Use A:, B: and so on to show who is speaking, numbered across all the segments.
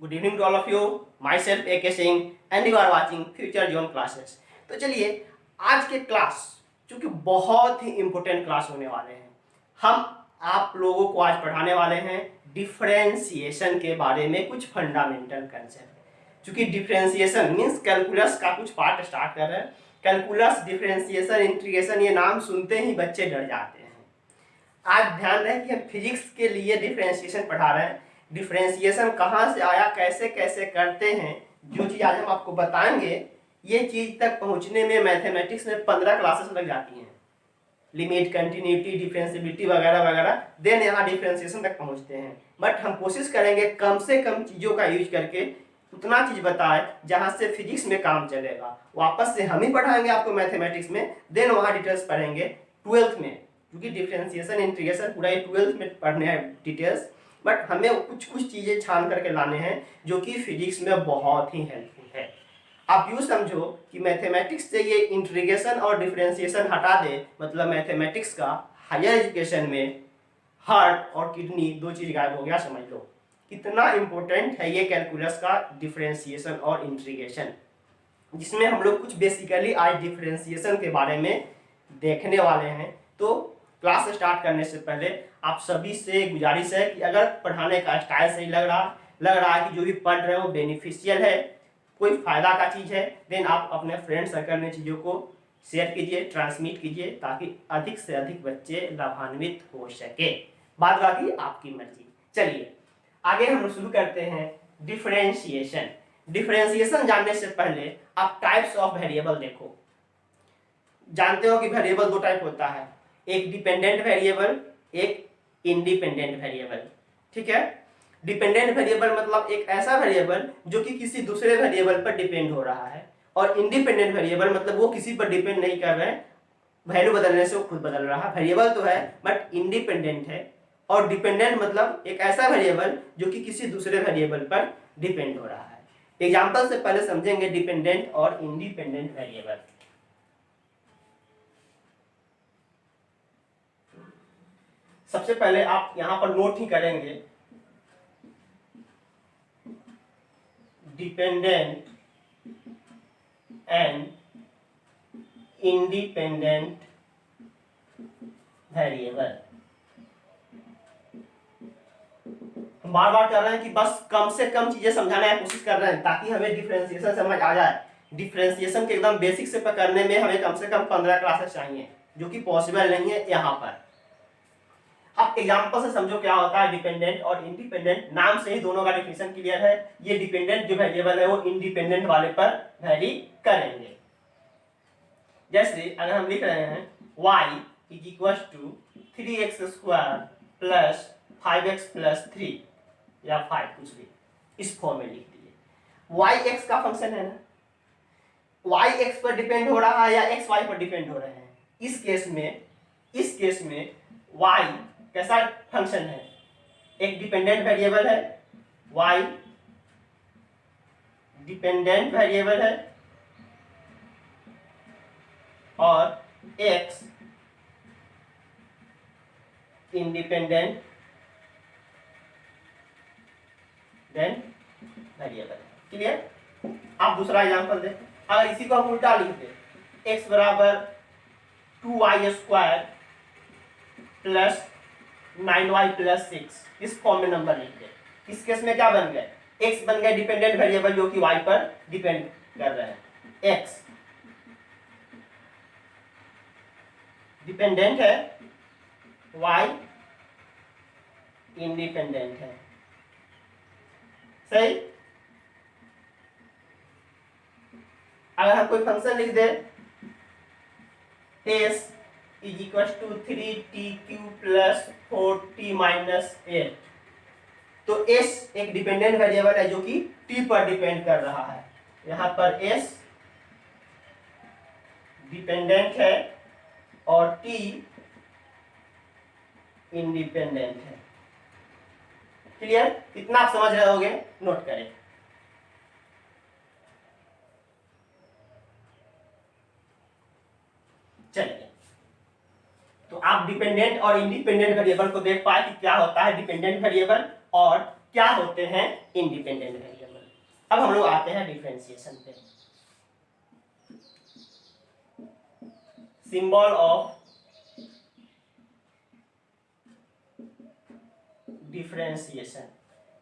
A: Good evening to all of you. Myself A.K. Singh and you are watching Future Zone Classes. तो चलिए आज के class चूँकि बहुत ही इम्पोर्टेंट क्लास होने वाले हैं, हम आप लोगों को आज पढ़ाने वाले हैं डिफरेंशिएशन के बारे में कुछ फंडामेंटल कंसेप्ट। चूँकि डिफरेंशिएशन मीन्स कैलकुलस का कुछ पार्ट स्टार्ट कर रहे हैं। कैलकुलस, डिफरेंशिएशन, इंटीग्रेशन ये नाम सुनते ही बच्चे डर जाते हैं। आज ध्यान रहे कि हम फिजिक्स के लिए डिफरेंशिएशन पढ़ा रहे हैं। डिफरेंशिएशन कहाँ से आया, कैसे कैसे करते हैं, जो चीज़ आज हम आपको बताएंगे, ये चीज़ तक पहुँचने में मैथमेटिक्स में 15 क्लासेस लग जाती हैं। लिमिट, कंटिन्यूटी, डिफरेंशिएबिलिटी वगैरह वगैरह, देन यहाँ डिफरेंशिएशन तक पहुँचते हैं। बट हम कोशिश करेंगे कम से कम चीज़ों का यूज करके उतना चीज़ बताए जहाँ से फिजिक्स में काम चलेगा। वापस से हम ही पढ़ाएंगे आपको मैथमेटिक्स में, देन वहाँ डिटेल्स पढ़ेंगे 12th में, क्योंकि डिफरेंशिएशन, इंटीग्रेशन पूरा 12th में पढ़ने हैं डिटेल्स। बट हमें कुछ चीज़ें छान करके लाने हैं जो कि फिजिक्स में बहुत ही हेल्पफुल है। आप यूँ समझो कि मैथमेटिक्स से ये इंटीग्रेशन और डिफरेंशिएशन हटा दे, मतलब मैथमेटिक्स का हायर एजुकेशन में हार्ट और किडनी दो चीज़ गायब हो गया। समझ लो कितना इम्पोर्टेंट है ये कैलकुलस का डिफरेंशिएशन और इंटीग्रेशन, जिसमें हम लोग कुछ बेसिकली आज डिफरेंशिएशन के बारे में देखने वाले हैं। तो क्लास स्टार्ट करने से पहले आप सभी से गुजारिश है कि अगर पढ़ाने का स्टाइल सही लग रहा है कि जो भी पढ़ रहे हो बेनिफिशियल है, कोई फ़ायदा का चीज़ है, देन आप अपने फ्रेंड सर्कल में चीज़ों को शेयर कीजिए, ट्रांसमिट कीजिए, ताकि अधिक से अधिक बच्चे लाभान्वित हो सके। बाद बाकी आपकी मर्जी। चलिए आगे हम शुरू करते हैं डिफरेंशिएशन। डिफरेंशिएशन जानने से पहले आप टाइप्स ऑफ वेरिएबल देखो। जानते हो कि वेरिएबल दो टाइप होता है, एक डिपेंडेंट वेरिएबल, एक इंडिपेंडेंट वेरिएबल। ठीक है, डिपेंडेंट वेरिएबल मतलब एक ऐसा वेरिएबल जो कि किसी दूसरे वेरिएबल पर डिपेंड हो रहा है, और इंडिपेंडेंट वेरिएबल मतलब वो किसी पर डिपेंड नहीं कर रहे हैं, वैल्यू बदलने से वो खुद बदल रहा है। वेरिएबल तो है बट इंडिपेंडेंट है। और डिपेंडेंट मतलब एक ऐसा वेरिएबल जो कि किसी दूसरे वेरिएबल पर डिपेंड हो रहा है। एग्जाम्पल से पहले समझेंगे डिपेंडेंट और इंडिपेंडेंट वेरिएबल। सबसे पहले आप यहां पर नोट ही करेंगे डिपेंडेंट एंड इंडिपेंडेंट वेरिएबल। हम बार बार कर रहे हैं कि बस कम से कम चीजें समझाने की कोशिश कर रहे हैं ताकि हमें डिफरेंशिएशन समझ आ जाए। डिफरेंशिएशन के एकदम बेसिक से पकड़ने में हमें कम से कम 15 क्लासेस चाहिए, जो कि पॉसिबल नहीं है यहाँ पर। अब एग्जांपल से समझो क्या होता है डिपेंडेंट और इंडिपेंडेंट। नाम से ही दोनों का डिफिनेशन क्लियर है। ये डिपेंडेंट जो वेरिएबल है वो इंडिपेंडेंट वाले पर वैरी करेंगे। जैसे अगर हम लिख रहे हैं y is equal to 3x square plus 5x plus 3 या 5 कुछ भी, इस फॉर्म में लिख दिए। y x का फंक्शन है ना, y x पर डिपेंड हो रहा है या x y पर डिपेंड हो रहे हैं। इस केस में y कैसा फंक्शन है, एक डिपेंडेंट वेरिएबल है, y डिपेंडेंट वेरिएबल है और x इंडिपेंडेंट वेरिएबल है। क्लियर? आप दूसरा एग्जांपल दें। अगर इसी को हम उल्टा लिख दें, x बराबर 2y square plus 9y plus 6, इस फॉर्म में नंबर लिख दें। इस केस में क्या बन गया, x बन गया डिपेंडेंट वेरिएबल जो कि y पर डिपेंड कर रहे हैं। x डिपेंडेंट है, y इंडिपेंडेंट है। सही? अगर हम कोई फंक्शन लिख दे s is equal to 3t³ plus 4t minus 8, तो s एक डिपेंडेंट वेरिएबल है जो कि t पर डिपेंड कर रहा है। यहाँ पर s डिपेंडेंट है और t इंडिपेंडेंट है। क्लियर? इतना आप समझ रहे होगे, नोट करें। चलिए, तो आप डिपेंडेंट और इंडिपेंडेंट वेरिएबल को देख पाए कि क्या होता है डिपेंडेंट वेरिएबल और क्या होते हैं इंडिपेंडेंट वेरिएबल। अब हम लोग आते हैं डिफरेंशिएशन पे। सिंबल ऑफ डिफरेंशिएशन,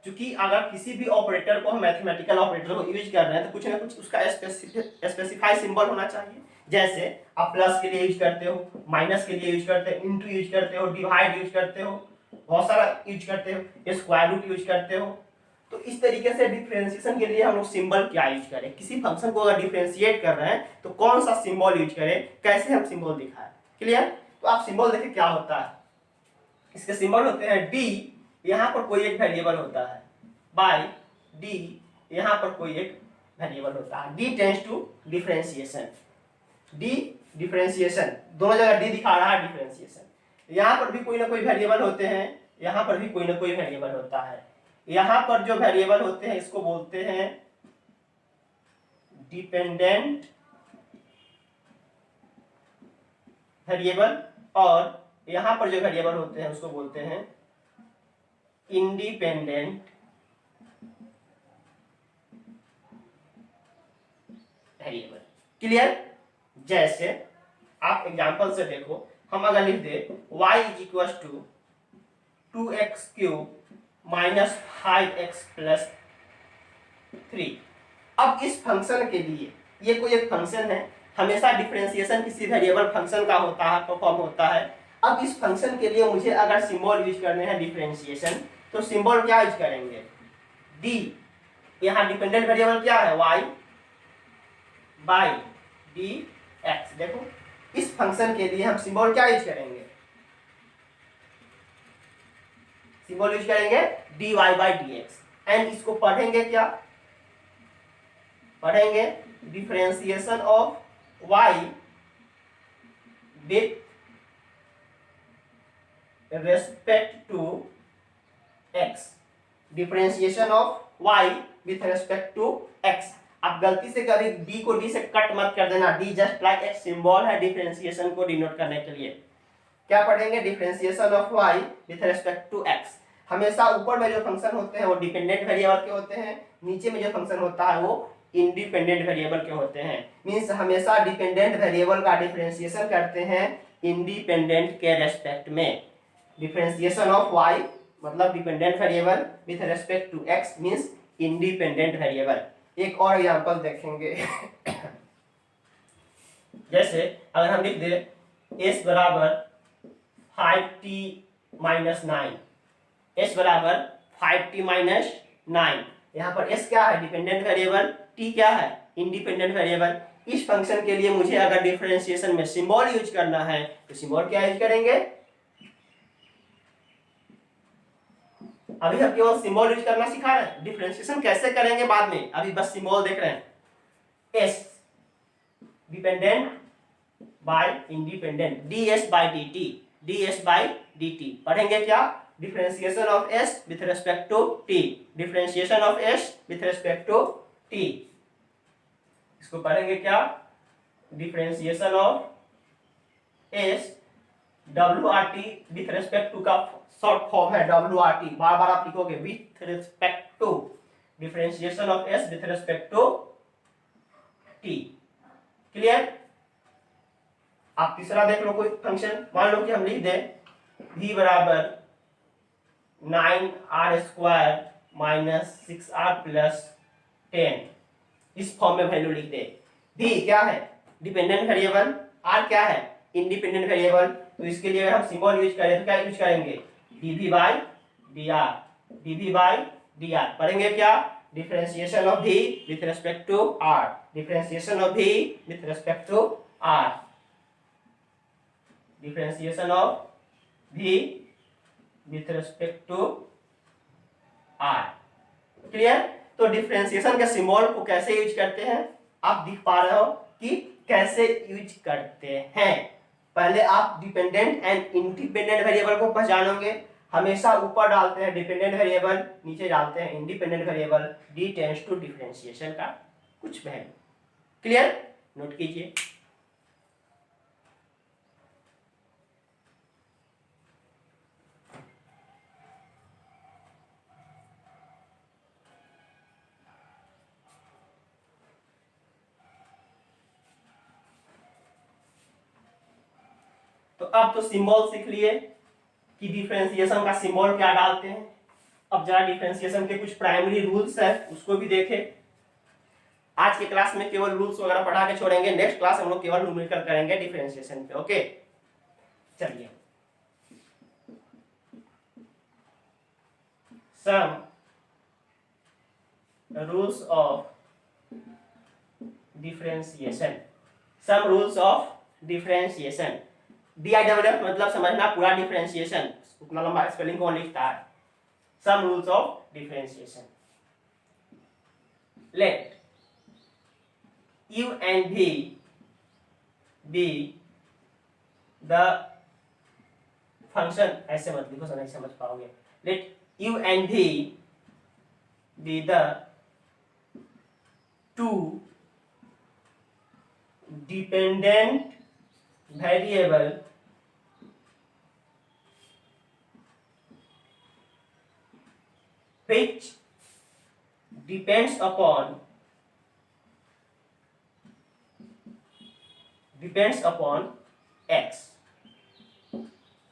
A: क्योंकि अगर किसी भी ऑपरेटर को हम मैथमेटिकल ऑपरेटर को यूज कर रहे हैं तो कुछ ना कुछ उसका स्पेसिफाई सिंबल होना चाहिए। जैसे आप प्लस के लिए यूज करते हो, माइनस के लिए यूज करते हो, इंटू यूज करते हो, डिवाइड यूज करते हो, बहुत सारा यूज करते हो, स्क्वायर रूट यूज करते हो। तो इस तरीके से डिफरेंशिएशन के लिए हम लोग सिंबल क्या यूज करें, किसी फंक्शन को अगर डिफरेंशिएट कर रहे हैं तो कौन सा सिंबल यूज करें, कैसे हम सिंबल दिखाएं। क्लियर? तो आप सिंबल देखिए क्या होता है। इसके सिंबल होते हैं डी, यहाँ पर कोई एक वेरिएबल होता है, बाय डी, यहाँ पर कोई एक वेरिएबल होता है। D tends to differentiation, d differentiation, दोनों जगह डी दिखा रहा है डिफरेंशिएशन। यहाँ पर भी कोई ना कोई वेरिएबल होते हैं, यहाँ पर भी कोई ना कोई वेरिएबल होता है। यहाँ पर जो वेरिएबल होते हैं इसको बोलते हैं डिपेंडेंट वेरिएबल, और यहाँ पर जो वेरिएबल होते हैं उसको बोलते हैं इंडिपेंडेंट वेरिएबल। क्लियर? जैसे आप एग्जांपल से देखो, हम अगर लिख दे y is equal to 2x³ minus 5x plus 3। अब इस फंक्शन के लिए, ये कोई एक फंक्शन है, हमेशा डिफरेंशिएशन किसी वेरिएबल फंक्शन का होता है, परफॉर्म होता है। अब इस फंक्शन के लिए मुझे अगर सिंबल यूज करने हैं डिफरेंशिएशन, तो सिंबल क्या यूज करेंगे, डी। यहाँ डिपेंडेंट वेरिएबल क्या है, y बाई डी एक्स। देखो इस फंक्शन के लिए हम सिंबल क्या यूज करेंगे, सिंबल यूज करेंगे dy by d x. And इसको पढ़ेंगे क्या, पढ़ेंगे differentiation of y with respect to x, differentiation of y with respect to x। आप गलती से कभी d को d से कट मत कर देना, d जस्ट लाइक एक सिंबल है डिफरेंशिएशन को डिनोट करने के लिए। क्या पढ़ेंगे, differentiation of y with respect to x। हमेशा ऊपर में जो फंक्शन होते हैं वो डिपेंडेंट वेरिएबल के होते हैं, नीचे में जो फंक्शन होता है वो इंडिपेंडेंट वेरिएबल के होते हैं। मींस हमेशा डिपेंडेंट वेरिएबल का डिफरेंशिएशन करते हैं इंडिपेंडेंट के रेस्पेक्ट में। डिफरेंशिएशन ऑफ y मतलब dependent variable with respect to x means independent variable. एक और एग्जांपल देखेंगे जैसे अगर हम लिख दे s बराबर 5t माइनस 9, s बराबर 5t माइनस 9, यहाँ पर s क्या है, डिपेंडेंट वेरिएबल, t क्या है, इंडिपेंडेंट वेरिएबल। इस फंक्शन के लिए मुझे अगर डिफरेंशिएशन में सिंबल यूज करना है तो सिंबल क्या यूज करेंगे, अभी हम केवल सिंबल यूज करना सिखा रहे हैं, डिफरेंशिएशन कैसे करेंगे बाद में, अभी बस सिंबल देख रहे हैं। s dependent by independent, ds by dt, ds by dt। पढ़ेंगे क्या, differentiation of s with respect to t, differentiation of s with respect to t। इसको पढ़ेंगे क्या, differentiation of s WRT with respect to का short form है WRT, बार बार आप लिखोगे with respect to, differentiation of s with respect to t। Clear? आप तीसरा देख लो, कोई फंक्शन मान लो कि हम लिख दें v बराबर 9r² माइनस 6r प्लस 10, इस फॉर्म में वैल्यू लिख दे। v क्या है, डिपेंडेंट वेरिएबल, r क्या है, इंडिपेंडेंट वेरिएबल। तो इसके लिए अगर हम सिंबल यूज करें तो क्या यूज करेंगे, dv by dr, dv by dr। पढ़ेंगे क्या, differentiation of v with respect to r, differentiation of v with respect to r, differentiation of v with respect to r। Clear? तो differentiation के symbol को कैसे use करते हैं, आप दिख पा रहे हो कि कैसे यूज करते हैं। पहले आप डिपेंडेंट एंड इंडिपेंडेंट वेरिएबल को पहचानोगे, हमेशा ऊपर डालते हैं डिपेंडेंट वेरिएबल, नीचे डालते हैं independent variable, d tends to differentiation का कुछ वैल्यू। क्लियर? नोट कीजिए। अब तो सिंबल सीख लिए कि डिफरेंशिएशन का सिंबल क्या डालते हैं। अब जरा डिफरेंशिएशन के कुछ प्राइमरी रूल्स है उसको भी देखें। आज के क्लास में केवल रूल्स वगैरह पढ़ा के छोड़ेंगे, नेक्स्ट क्लास हम लोग केवल न्यूमेरिकल करेंगे डिफरेंशिएशन पे। ओके, चलिए some rules of differentiation. Some rules of differentiation, DIFF मतलब समझना पूरा डिफरेंशिएशन, उतना लंबा स्पेलिंग कौन लिखता है। Some rules of differentiation, let u and v be the function, ऐसे मत लिखो, नहीं समझ पाओगे। Let u and v be the two dependent variable which depends upon x।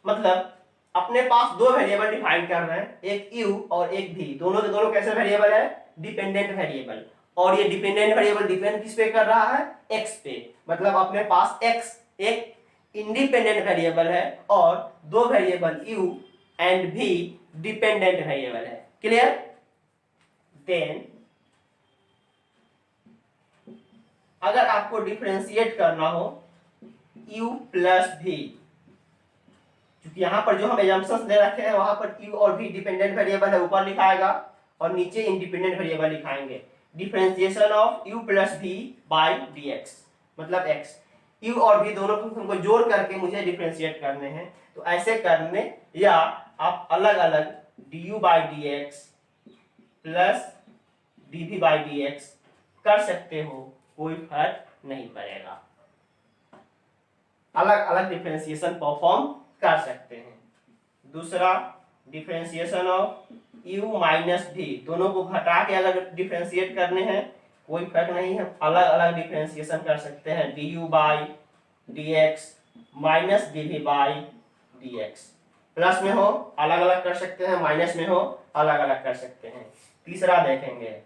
A: मतलब अपने पास दो वेरिएबल डिफाइन कर रहे हैं, एक u और एक v, दोनों के दोनों कैसे वेरिएबल है, डिपेंडेंट वेरिएबल। और ये डिपेंडेंट वेरिएबल डिपेंड किस पे कर रहा है, x पे। मतलब अपने पास x एक इंडिपेंडेंट वेरिएबल है और दो variable u and v dependent variable है। क्लियर? देन अगर आपको डिफरेंशिएट करना हो u प्लस v, क्योंकि यहाँ पर जो हम एजम्पशंस दे रखे हैं वहां पर u और v डिपेंडेंट वेरिएबल है, ऊपर लिखाएगा और नीचे इंडिपेंडेंट वेरिएबल लिखाएंगे। Differentiation of u plus v by dx, मतलब x। u और v दोनों फंक्शन को जोड़ करके मुझे डिफरेंशिएट करने हैं, तो ऐसे करने, या आप अलग अलग du by dx plus dv by dx कर सकते हो, कोई फर्क नहीं पड़ेगा। अलग अलग डिफरेंशिएशन परफॉर्म कर सकते हैं। दूसरा, differentiation of u minus v, दोनों को घटा के अगर डिफरेंशिएट करने हैं कोई फर्क नहीं है, अलग अलग डिफरेंशिएशन कर सकते हैं। du by dx minus dv by dx, plus में हो अलग अलग कर सकते हैं, माइनस में हो अलग अलग कर सकते हैं। तीसरा देखेंगे,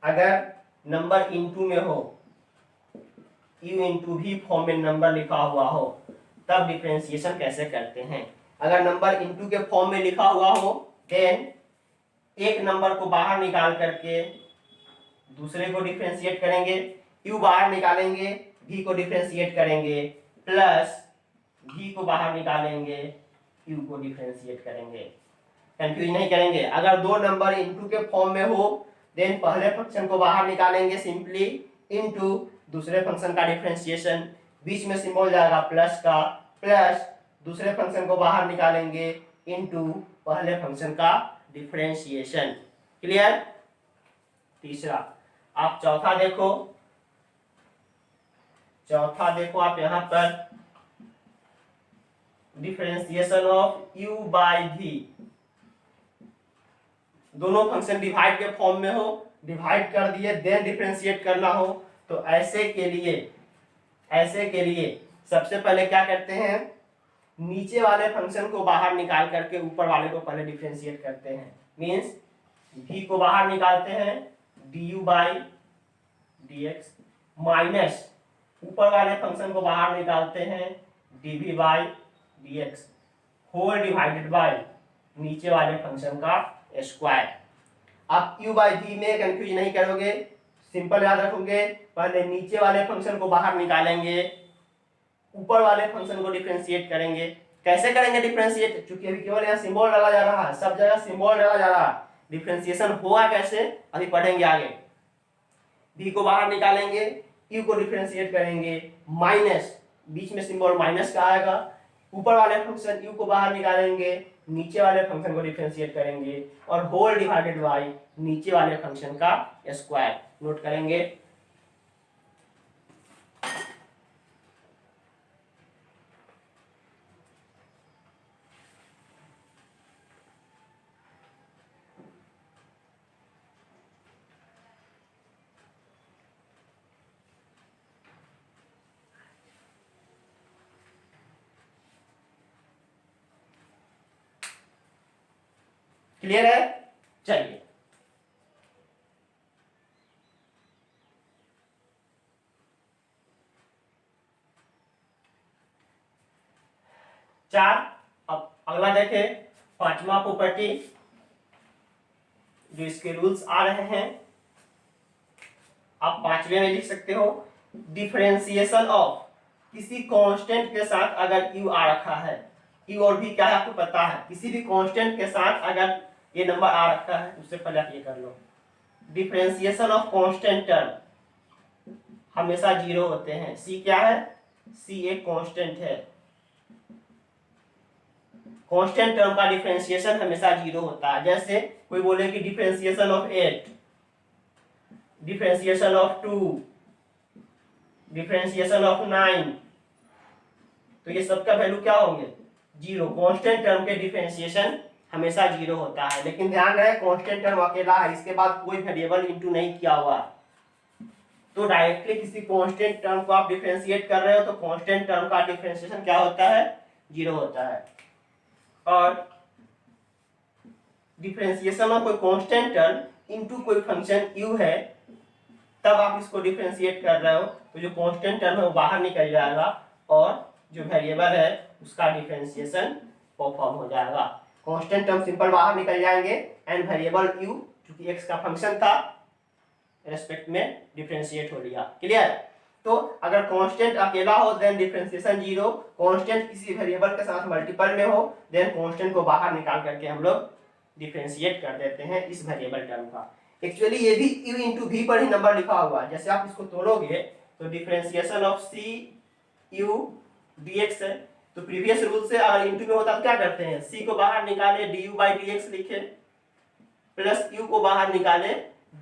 A: अगर नंबर इनटू में हो, u इंटू भी फॉर्म में नंबर लिखा हुआ हो, तब डिफरेंशिएशन कैसे करते हैं। अगर नंबर इनटू के फॉर्म में लिखा हुआ हो, देन एक नंबर को बाहर निकाल करके दूसरे को डिफरेंशिएट करेंगे, u बाहर निकालेंगे, v को डिफरेंशिएट करेंगे, प्लस v को बाहर निकालेंगे, u को डिफरेंशिएट करेंगे। कंफ्यूज नहीं करेंगे। अगर दो नंबर इनटू के फॉर्म में हो, देन पहले फंक्शन को बाहर निकालेंगे सिंपली, इनटू दूसरे फंक्शन का डिफरेंशिएशन, बीच में सिंबल जाएगा प्लस का, प्लस दूसरे फंक्शन को बाहर निकालेंगे इनटू पहले फंक्शन का डिफरेंशिएशन। क्लियर? तीसरा, आप चौथा देखो आप यहाँ पर differentiation of u by v, दोनों फंक्शन डिवाइड के फॉर्म में हो, डिवाइड कर दिए, देन डिफरेंशिएट करना हो, तो ऐसे के लिए सबसे पहले क्या करते हैं, नीचे वाले फंक्शन को बाहर निकाल करके ऊपर वाले को पहले डिफरेंशिएट करते हैं। मींस v को बाहर निकालते हैं du बाई dx, माइनस ऊपर वाले फंक्शन को बाहर निकालते हैं dv by dx, whole divided by नीचे वाले फंक्शन का स्क्वायर। आप u बाई v में कंफ्यूज नहीं करोगे, सिंपल याद रखोगे, पहले नीचे वाले फंक्शन को बाहर निकालेंगे, ऊपर वाले फंक्शन को डिफरेंशिएट करेंगे। कैसे करेंगे डिफरेंशिएट, क्योंकि अभी केवल यहाँ सिंबल डाला जा रहा है, सब जगह सिंबल डाला जा रहा है। डिफरेंशिएशन होगा कैसे अभी पढ़ेंगे आगे। v को बाहर निकालेंगे, u को डिफरेंशिएट करेंगे, माइनस बीच में सिंबल माइनस का आएगा, ऊपर वाले फंक्शन u को बाहर निकालेंगे, नीचे वाले फंक्शन को डिफरेंशिएट करेंगे, और होल डिवाइडेड बाई नीचे वाले फंक्शन का स्क्वायर। नोट करेंगे। क्लियर है? चलिए चार। अब अगला देखें, पांचवा प्रॉपर्टी जो इसके रूल्स आ रहे हैं, आप पांचवे में लिख सकते हो, डिफरेंशिएशन ऑफ किसी कांस्टेंट के साथ अगर यू आ रखा है, यू और भी क्या है आपको पता है, किसी भी कांस्टेंट के साथ अगर ये नंबर आ रखा है, उससे पहले आप ये कर लो, डिफरेंशिएशन ऑफ कांस्टेंट टर्म हमेशा जीरो होते हैं। सी क्या है? सी एक कांस्टेंट है, कांस्टेंट टर्म का डिफरेंशिएशन हमेशा जीरो होता है। जैसे कोई बोले कि differentiation of 8, differentiation of 2, differentiation of 9, तो ये सबका वैल्यू क्या होंगे? जीरो। कांस्टेंट टर्म के डिफरेंशिएशन हमेशा जीरो होता है। लेकिन ध्यान रहे कांस्टेंट टर्म अकेला है, इसके बाद कोई वेरिएबल इंटू नहीं किया हुआ, तो डायरेक्टली किसी कांस्टेंट टर्म को आप डिफरेंशिएट कर रहे हो तो कांस्टेंट टर्म का डिफरेंशिएशन क्या होता है? जीरो होता है। और डिफरेंशिएशन ऑफ कोई कांस्टेंट टर्म इनटू कोई फंक्शन u है, तब आप इसको डिफरेंशिएट कर रहे हो तो जो कांस्टेंट टर्म है वो बाहर निकल जाएगा और जो वेरिएबल है उसका डिफरेंशिएशन परफॉर्म हो जाएगा। कांस्टेंट टर्म सिंपल बाहर निकल जाएंगे एंड वेरिएबल u क्योंकि x का फंक्शन था रेस्पेक्ट में डिफरेंशिएट हो लिया। क्लियर? तो अगर कांस्टेंट अकेला हो देन डिफरेंशिएशन जीरो, कांस्टेंट किसी वेरिएबल के साथ मल्टीपल में हो देन कांस्टेंट को बाहर निकाल करके हम लोग डिफरेंशिएट कर देते हैं इस वेरिएबल टर्म का। एक्चुअली ये भी u इंटू v पर ही नंबर लिखा हुआ है। जैसे आप इसको तोड़ोगे तो differentiation of c u dx है, तो प्रीवियस रूल से अगर इंटू में होता तो क्या करते हैं? c को बाहर निकाले du by dx लिखे, प्लस u को बाहर निकाले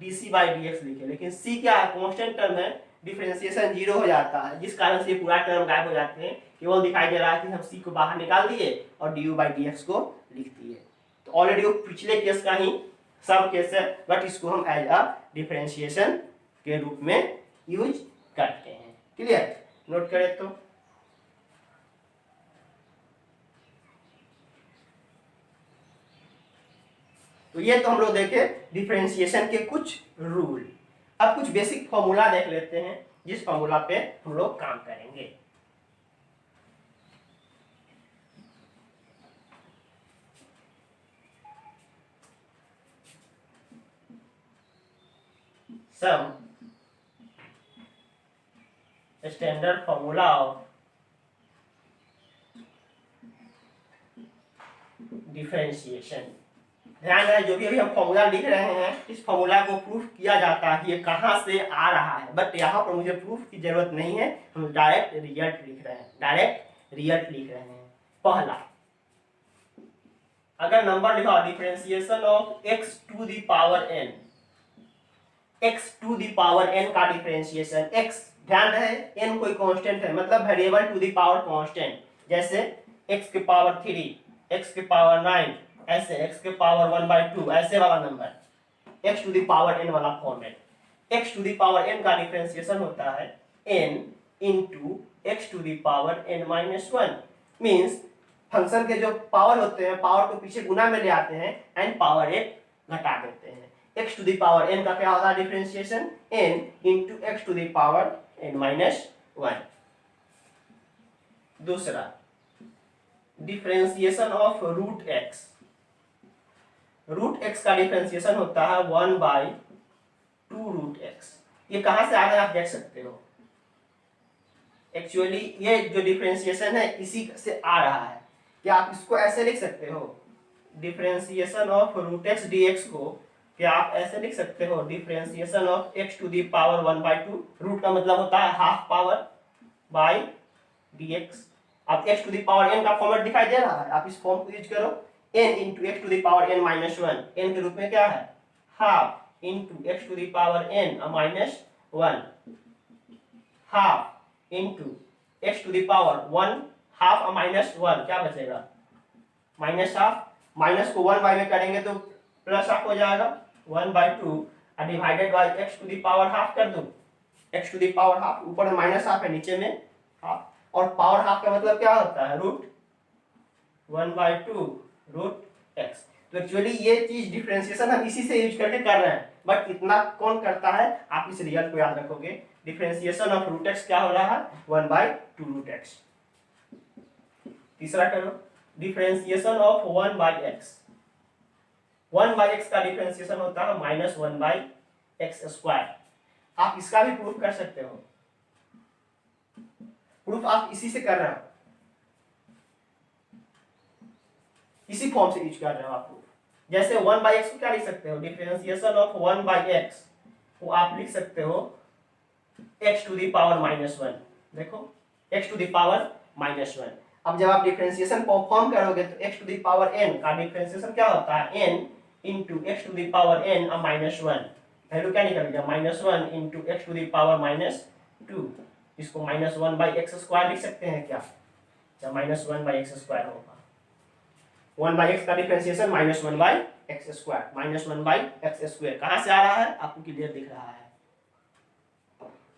A: dc by dx लिखे। लेकिन c क्या है? कांस्टेंट टर्म है, डिफरेंशिएशन जीरो हो जाता है, जिस कारण से पूरा टर्म गायब हो जाते हैं। केवल दिखाई दे रहा है कि हम c को बाहर निकाल दिए और du by dx को लिख दिए। तो ऑलरेडी वो पिछले केस का ही सब केस है, बट इसको हम एज अ डिफरेंशिएशन के रूप में यूज करते हैं। क्लियर? नोट करें तो ये तो हम लोग देखे डिफरेंशिएशन के कुछ रूल। अब कुछ बेसिक फॉर्मूला देख लेते हैं जिस फॉर्मूला पे हम लोग काम करेंगे। Some standard formula of differentiation. ध्यान रहे जो भी अभी हम फॉर्मूला लिख रहे हैं इस फॉर्मूला को प्रूफ किया जाता है कि ये कहाँ से आ रहा है, बट यहाँ पर मुझे प्रूफ की जरूरत नहीं है, हम डायरेक्ट रिजल्ट लिख रहे हैं, डायरेक्ट रिजल्ट लिख रहे हैं। पहला, अगर नंबर लिखा differentiation of x to the power n, x to the power n का डिफरेंशिएशन, x ध्यान रहे n कोई कांस्टेंट है, मतलब variable to the power constant, जैसे x के पावर 3, x के पावर 9, ऐसे x के पावर 1/2, ऐसे वाला number x to the power n वाला format. x to the power n का डिफरेंशिएशन होता है n into x to the power n minus 1। Means function के जो पावर होते हैं पावर को पीछे गुना में ले आते हैं एंड पावर एक घटा देते हैं। x to the power n का क्या होता है differentiation? n into x to the power n minus 1। दूसरा, differentiation of root x। Root x का डिफरेंशिएशन होता है 1/2 रूट x। ये कहां से आ रहा है आप देख सकते हो। एक्चुअली ये जो डिफरेंशिएशन है इसी से आ रहा है। क्या आप इसको ऐसे लिख सकते हो? Differentiation of root x dx को क्या आप ऐसे लिख सकते हो? Differentiation of x to the power 1/2, root का मतलब होता है हाफ पावर बाय dx। अब x to the power n का फॉर्मेट दिखाई दे रहा है, आप इस फॉर्म को यूज करो, n into x to the power n minus 1, n के रूप में क्या है? Half into x to the power n minus 1, half into x to the power 1, half minus 1, क्या बचेगा? Minus half. माइनस को 1 बाय में करेंगे तो प्लस हाफ हो जाएगा, 1/2 divided by x to the power half कर दो। X to the power half, ऊपर में माइनस हाफ है नीचे में हाफ, और पावर हाफ का मतलब क्या होता है? Root 1/2 root x। तो एक्चुअली ये चीज डिफरेंशिएशन हम इसी से यूज करके कर रहे हैं, बट इतना कौन करता है, आप इस रिजल्ट को याद रखोगे। डिफरेंशिएशन ऑफ रूट एक्स क्या हो रहा है, 1/2 रूट एक्स। तीसरा करो, डिफरेंशिएशन ऑफ 1/x। 1/x का डिफरेंशिएशन होता है -1/x²। आप इसका भी प्रूफ कर सकते हो, प्रूफ आप इसी से कर रहे हो, इसी फॉर्म से यूज कर रहे हो आप प्रूफ। जैसे 1/x को क्या लिख सकते हो, डिफरेंशिएशन ऑफ 1/x को आप लिख सकते हो x⁻⁻1। देखो x⁻⁻1। अब जब आप डिफरेंशिएशन परफॉर्म करोगे तो x⁻n का डिफरेंशिएशन क्या होता है, n इंटू x⁻n-1। वैल्यू क्या निकल गया, -1 इंटू x⁻−2। इसको -1/x² लिख सकते हैं क्या, जब -1/x² होगा। 1/x का डिफरेंशिएशन -1/x²। -1/x²। कहां से आ रहा है, आपको क्लियर दिख रहा है।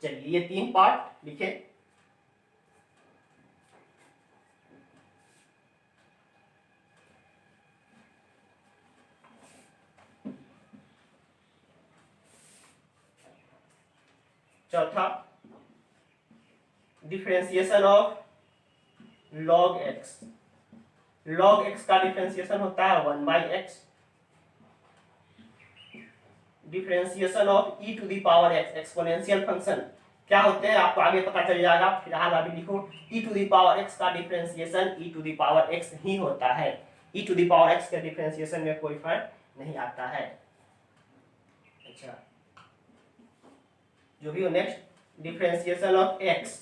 A: चलिए ये 3 पार्ट लिखे। चौथा, differentiation of log x। log x का डिफरेंशिएशन होता है 1/x। Differentiation of e⁻x, exponential function क्या होते हैं आपको आगे पता चल जाएगा, फिलहाल अभी लिखो e⁻x का डिफरेंशिएशन e⁻x ही होता है। e⁻x के डिफरेंशिएशन में कोई फर्क नहीं आता है। अच्छा, जो भी हो, नेक्स्ट डिफरेंशिएशन ऑफ x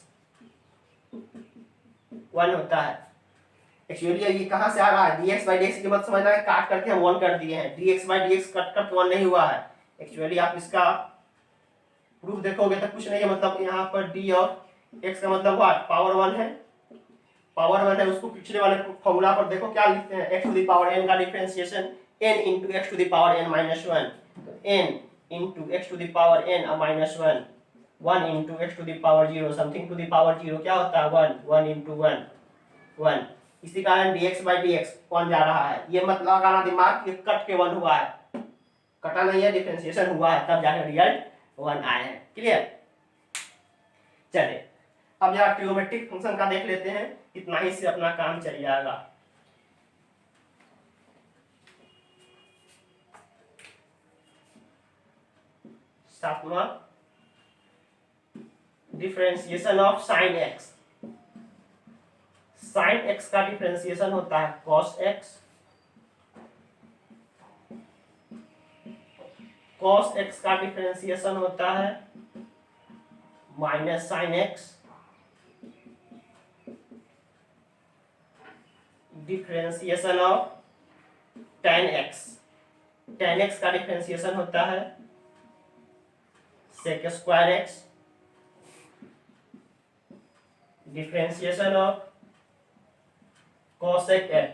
A: 1 होता है। एक्चुअली ये कहां से आ रहा है, dx/dx की मत समझना है, काट करके हम 1 कर दिए हैं। dx/dx कट कर 1 नहीं हुआ है। एक्चुअली आप इसका प्रूफ देखोगे तो कुछ नहीं है, मतलब यहाँ पर d और x का मतलब व्हाट, पावर 1 है। पावर 1 है, उसको पिछले वाले फॉर्मूला पर देखो क्या लिखते हैं, x⁻n का डिफरेंशिएशन n इंटू x⁻n-1। तो n into x⁻n-1, 1 into x⁻0 something to the power 0 क्या होता है, 1 इंटू 1। इसी कारण dx/dx 1 जा रहा है। ये मत लगाना दिमाग कि कट के 1 हुआ है, कटा नहीं है, डिफरेंशिएशन हुआ है, तब जाकर रिजल्ट 1 आए हैं। क्लियर। चलिए अब जरा ट्रिग्नोमेट्रिक फंक्शन का देख लेते हैं, इतना ही से अपना काम चल जाएगा। सातवां, differentiation of sine x. Sine x का डिफरेंशिएशन होता है cos x। cos x का डिफरेंशिएशन होता है minus sine x। Differentiation of tan x। tan x का डिफरेंशिएशन होता है sec² x। Differentiation of cosec x।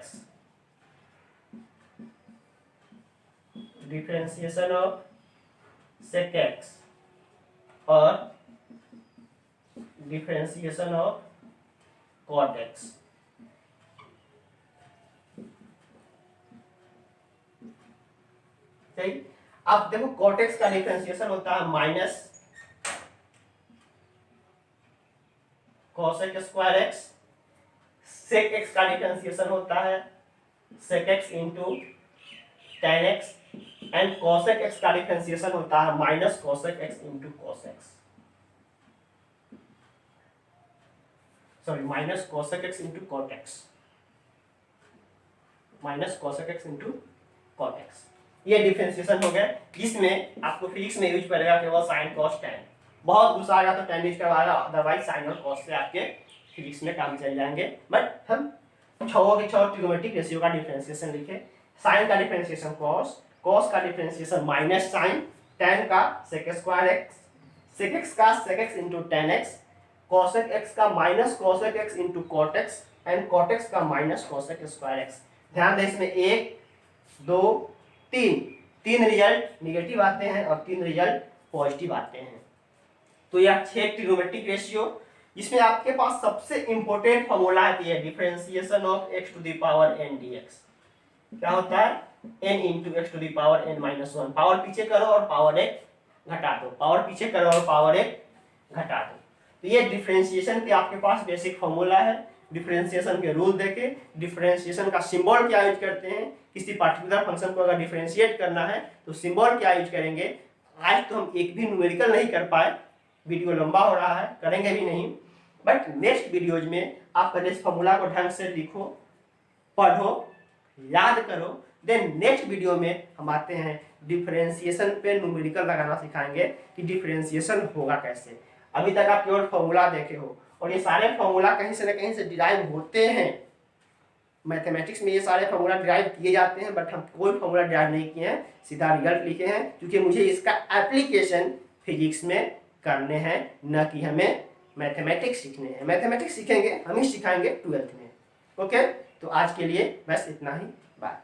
A: Differentiation of sec x और डिफरेंशिएशन ऑफ cot x। सही। अब देखो cot x का डिफरेंशिएशन होता है minus cosec² x। sec x का डिफरेंशिएशन होता है sec x into tan x and cosec x का डिफरेंशिएशन होता है minus cosec x into cos x। Sorry, minus cosec x into cot x। Minus cosec x into cot x। ये differentiation हो गया, जिसमें आपको फिजिक्स में यूज पड़ेगा केवल साइन cos tan। बहुत गुस्सा आएगा तो tan यूज करवाएगा, अदरवाइज साइन और cos से आपके फिजिक्स में काम चल जाएंगे। बट हम 6 के 6 ट्रिग्नोमेट्रिक रेशियो का डिफरेंशिएशन लिखे। साइन का डिफरेंशिएशन cos, cos का डिफरेंशिएशन माइनस साइन, tan का sec² x, sec x का sec x into tan x, cosec x का minus cosec x into cot x and cot x का minus cosec² x। ध्यान दें, इसमें 1 2 3 result negative आते हैं और 3 रिजल्ट पॉजिटिव आते हैं। तो यह 6 ट्रिग्नोमेट्रिक रेशियो, जिसमें आपके पास सबसे इंपॉर्टेंट फॉर्मूला है डिफरेंशिएशन ऑफ x⁻n dx। क्या होता है, n into x to the power n minus one. Power पीछे करो और पावर एक घटा दो, पावर पीछे करो और पावर एक घटा दो। तो ये डिफरेंशिएशन के आपके पास बेसिक फॉर्मूला है। डिफरेंशिएशन के रूल देके डिफरेंशिएशन का सिंबल क्या यूज करते हैं, किसी पर्टिकुलर फंक्शन को अगर डिफरेंशिएट करना है तो सिंबल क्या यूज करेंगे। आज तो हम एक भी न्यूमेरिकल नहीं कर पाए, वीडियो लंबा हो रहा है, करेंगे भी नहीं, बट नेक्स्ट वीडियोज में आप पहले इस फॉर्मूला को ढंग से लिखो, पढ़ो, याद करो, देन नेक्स्ट वीडियो में हम आते हैं डिफरेंशिएशन पे न्यूमेरिकल लगाना सिखाएंगे कि डिफरेंशिएशन होगा कैसे। अभी तक आप केवल फॉर्मूला देखे हो और ये सारे फॉर्मूला कहीं से ना कहीं से डिराइव होते हैं। मैथमेटिक्स में ये सारे फॉर्मूला डिराइव किए जाते हैं, बट हम कोई फॉर्मूला डिराइव नहीं किए हैं, सीधा रिजल्ट लिखे हैं, क्योंकि मुझे इसका एप्लीकेशन फिजिक्स में करने हैं, न कि हमें मैथमेटिक्स सीखने हैं। मैथमेटिक्स सीखेंगे, हम ही सिखाएंगे 12th में। ओके, तो आज के लिए बस इतना ही, बाय।